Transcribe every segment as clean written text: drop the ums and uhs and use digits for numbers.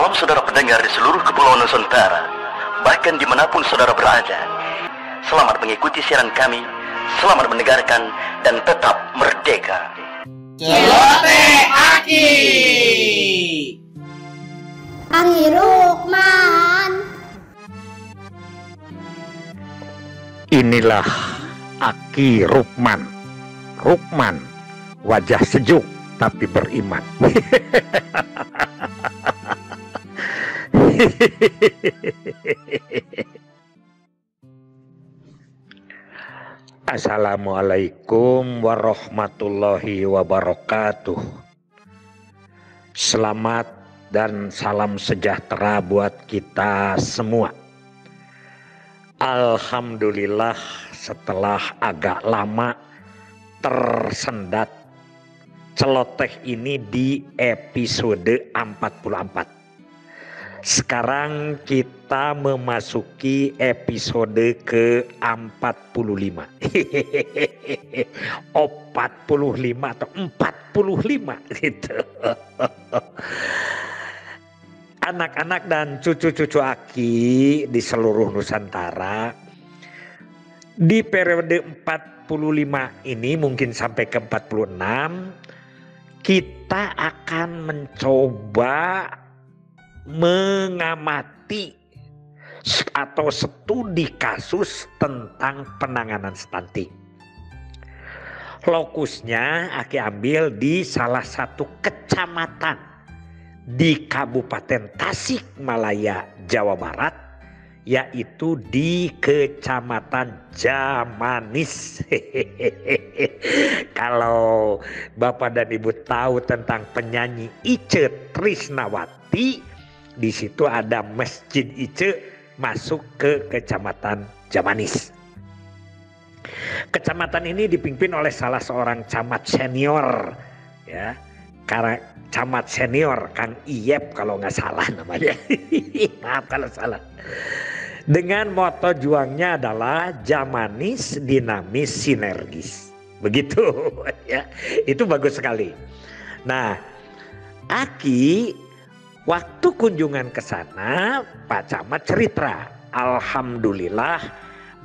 Salam saudara pendengar di seluruh kepulauan Nusantara, bahkan dimanapun saudara berada. Selamat mengikuti siaran kami, selamat mendengarkan, dan tetap merdeka. Celote Aki. Aki Rukman. Inilah Aki Rukman. Rukman, wajah sejuk tapi beriman. Assalamualaikum warahmatullahi wabarakatuh. Selamat dan salam sejahtera buat kita semua. Alhamdulillah, setelah agak lama tersendat celoteh ini di episode 44. Sekarang kita memasuki episode ke-45. 45 atau 45 gitu. Anak-anak dan cucu-cucu Aki di seluruh Nusantara, di periode 45 ini mungkin sampai ke 46, kita akan mencoba mengamati atau studi kasus tentang penanganan stunting. Lokusnya Aki ambil di salah satu kecamatan di Kabupaten Tasikmalaya, Jawa Barat, yaitu di Kecamatan Jamanis. Kalau Bapak dan Ibu tahu tentang penyanyi Itje Trisnawati, di situ ada Masjid Itje masuk ke Kecamatan Jamanis. Kecamatan ini dipimpin oleh salah seorang camat senior, ya, karena camat senior Kang Iyep kalau nggak salah namanya. Maaf kalau salah. Dengan moto juangnya adalah Jamanis dinamis sinergis. Begitu ya. Itu bagus sekali. Nah, Aki waktu kunjungan ke sana, Pak Camat cerita, alhamdulillah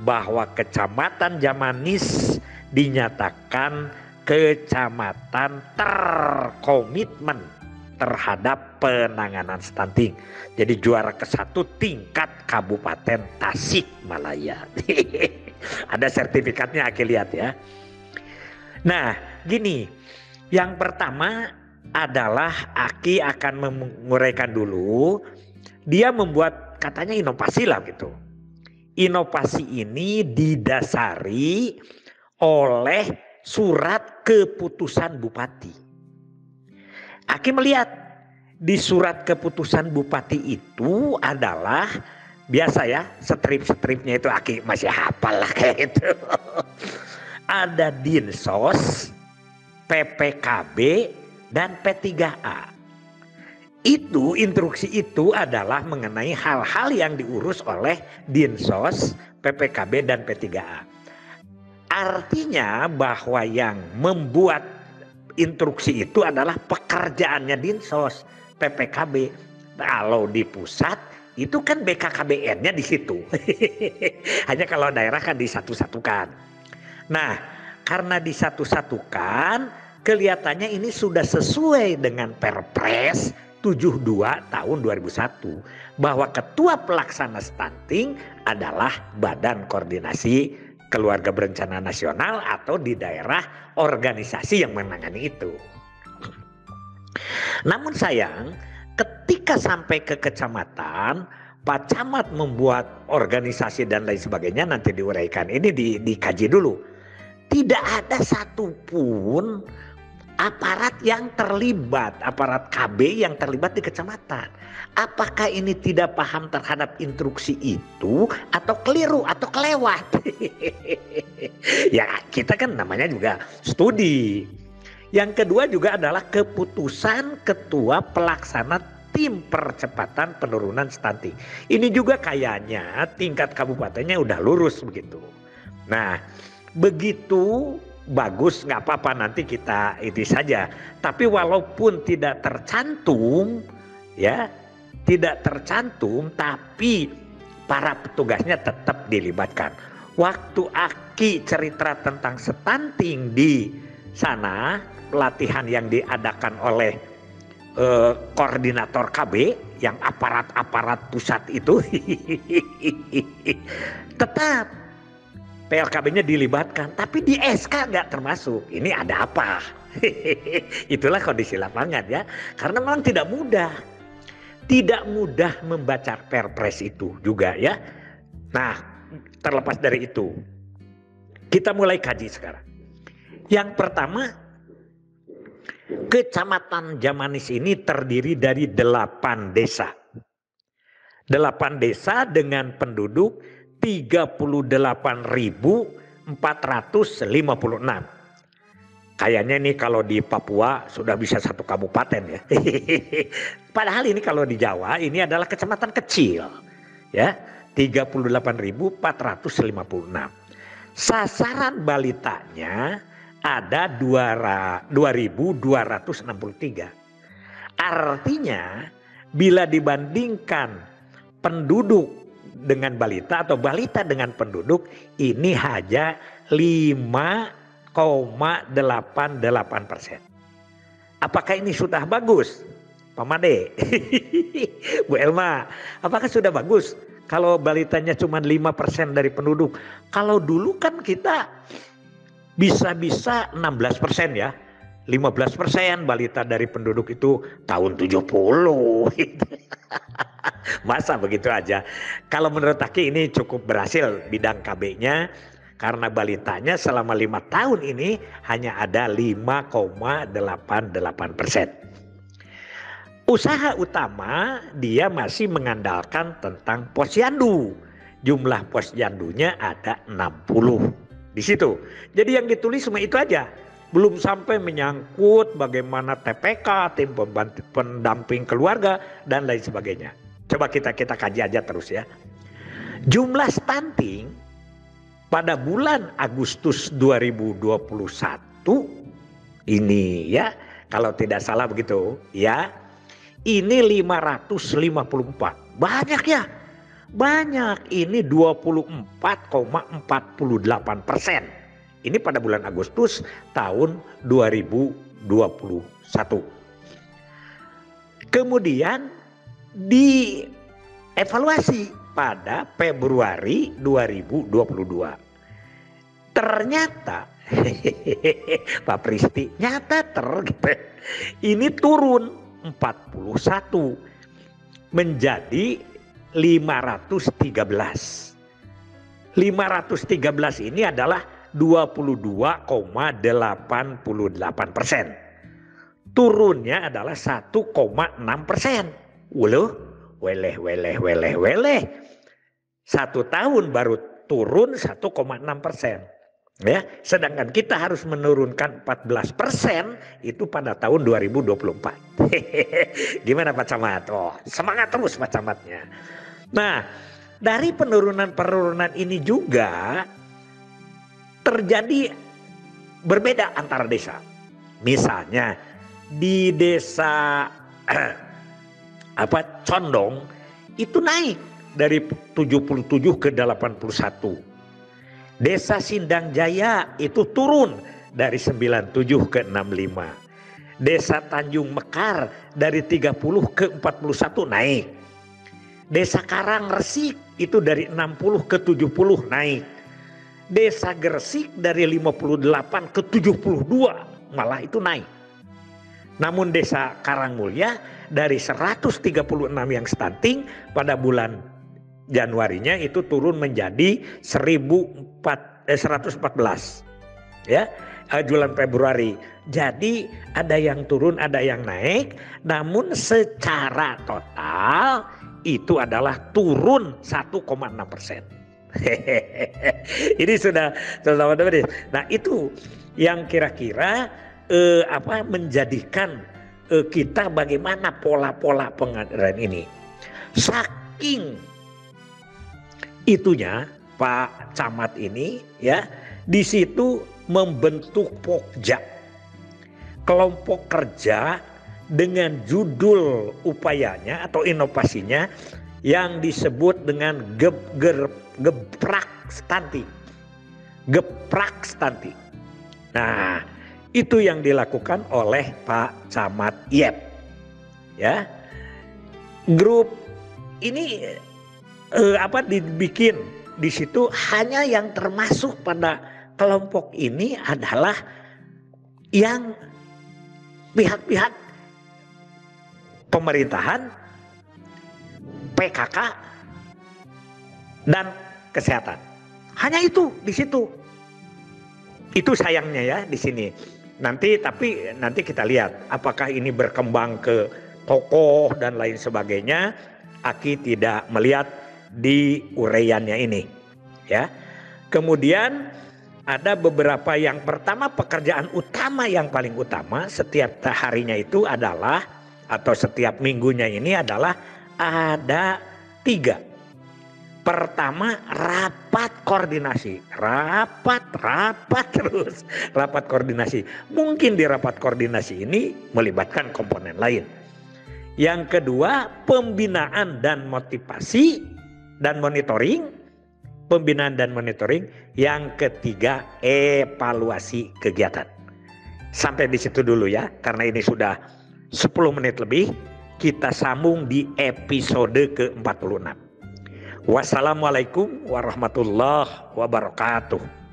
bahwa Kecamatan Jamanis dinyatakan kecamatan terkomitmen terhadap penanganan stunting. Jadi juara ke-1 tingkat Kabupaten Tasikmalaya. Ada sertifikatnya Aki lihat ya. Nah, gini, yang pertama adalah Aki akan menguraikan dulu. Dia membuat katanya inovasi lah gitu. Inovasi ini didasari oleh surat keputusan bupati. Aki melihat di surat keputusan bupati itu adalah biasa ya, strip-stripnya itu Aki masih hafal lah kayak itu. Ada Dinsos, PPKB, dan P3A. Itu instruksi itu adalah mengenai hal-hal yang diurus oleh Dinsos, PPKB, dan P3A. Artinya bahwa yang membuat instruksi itu adalah pekerjaannya Dinsos, PPKB. Kalau di pusat itu kan BKKBN-nya di situ. Hanya kalau daerah kan disatu-satukan. Nah, karena disatu-satukan, kelihatannya ini sudah sesuai dengan Perpres 72 tahun 2001 bahwa ketua pelaksana stunting adalah Badan Koordinasi Keluarga Berencana Nasional atau di daerah organisasi yang menangani itu. Namun sayang, ketika sampai ke kecamatan, Pak Camat membuat organisasi dan lain sebagainya, nanti diuraikan. Ini dikaji dulu. Tidak ada satupun aparat yang terlibat, aparat KB yang terlibat di kecamatan. Apakah ini tidak paham terhadap instruksi itu atau keliru atau kelewat? Ya kita kan namanya juga studi. Yang kedua juga adalah keputusan ketua pelaksana tim percepatan penurunan stunting. Ini juga kayaknya tingkat kabupatennya udah lurus begitu. Nah, begitu bagus, nggak apa-apa, nanti kita ini saja. Tapi walaupun tidak tercantum ya tidak tercantum, tapi para petugasnya tetap dilibatkan. Waktu Aki cerita tentang stunting di sana, pelatihan yang diadakan oleh koordinator KB yang aparat-aparat pusat itu tetap PLKB-nya dilibatkan, tapi di SK nggak termasuk. Ini ada apa? Itulah kondisi lapangan ya, karena memang tidak mudah membaca perpres itu juga ya. Nah, terlepas dari itu, kita mulai kaji sekarang. Yang pertama, Kecamatan Jamanis ini terdiri dari 8 desa. 8 desa dengan penduduk 38.456. Kayaknya ini kalau di Papua sudah bisa 1 kabupaten ya. Padahal ini kalau di Jawa ini adalah kecamatan kecil ya, 38.456. Sasaran balitanya ada 2.263. Artinya bila dibandingkan penduduk dengan balita atau balita dengan penduduk, ini hanya 5,88%. Apakah ini sudah bagus? Pak Made, Bu Elma, apakah sudah bagus kalau balitanya cuma 5% dari penduduk? Kalau dulu kan kita bisa-bisa 16% ya. 15% balita dari penduduk itu tahun 70. Masa begitu aja? Kalau menurut Aki ini cukup berhasil bidang KB-nya, karena balitanya selama 5 tahun ini hanya ada 5,88%. Usaha utama dia masih mengandalkan tentang posyandu. Jumlah posyandunya ada 60 di situ. Jadi yang ditulis cuma itu aja. Belum sampai menyangkut bagaimana TPK, tim pendamping keluarga dan lain sebagainya. Coba kita kaji aja terus ya. Jumlah stunting pada bulan Agustus 2021 ini ya, kalau tidak salah begitu ya, ini 554. Banyak ya. Banyak, ini 24,48%. Ini pada bulan Agustus tahun 2021. Kemudian dievaluasi pada Februari 2022. Ternyata Pak Pristi nyata ini turun 41 menjadi 513. 513 ini adalah 22,88%. Turunnya adalah 1,6%. Waduh, weleh. 1 tahun baru turun 1,6%. Ya, sedangkan kita harus menurunkan 14% itu pada tahun 2024. Gimana Pak Camat? Oh, semangat terus Pak Camatnya. Nah, dari penurunan ini juga terjadi berbeda antara desa. Misalnya di desa Condong itu naik dari 77 ke 81. Desa Sindang Jaya itu turun dari 97 ke 65. Desa Tanjung Mekar dari 30 ke 41 naik. Desa Karangresik itu dari 60 ke 70 naik. Desa Gresik dari 58 ke 72 malah itu naik. Namun desa Karangmulya dari 136 yang stunting pada bulan Januarinya itu turun menjadi 114 ya, bulan Februari. Jadi ada yang turun, ada yang naik, namun secara total itu adalah turun 1,6%. Ini sudah teman-teman. Nah, itu yang kira-kira menjadikan kita bagaimana pola-pola pengadilan ini. Saking itunya Pak Camat ini ya, di situ membentuk Pokja, kelompok kerja dengan judul upayanya atau inovasinya yang disebut dengan geprak stunting. Geprak stunting. Nah, itu yang dilakukan oleh Pak Camat Yep. Ya. Grup ini dibikin di situ hanya yang termasuk pada kelompok ini adalah yang pihak-pihak pemerintahan, PKK, dan kesehatan. Hanya itu di situ. Itu sayangnya ya di sini. Nanti kita lihat apakah ini berkembang ke tokoh dan lain sebagainya. Aki tidak melihat di uraiannya ini, ya. Kemudian ada beberapa, yang pertama pekerjaan utama yang paling utama setiap harinya itu adalah, atau setiap minggunya ini adalah ada 3. Pertama, rapat koordinasi. Rapat koordinasi. Mungkin di rapat koordinasi ini melibatkan komponen lain. Yang kedua, pembinaan dan motivasi dan monitoring. Pembinaan dan monitoring. Yang ketiga, evaluasi kegiatan. Sampai di situ dulu ya, karena ini sudah 10 menit lebih. Kita sambung di episode ke-46. Wassalamualaikum warahmatullahi wabarakatuh.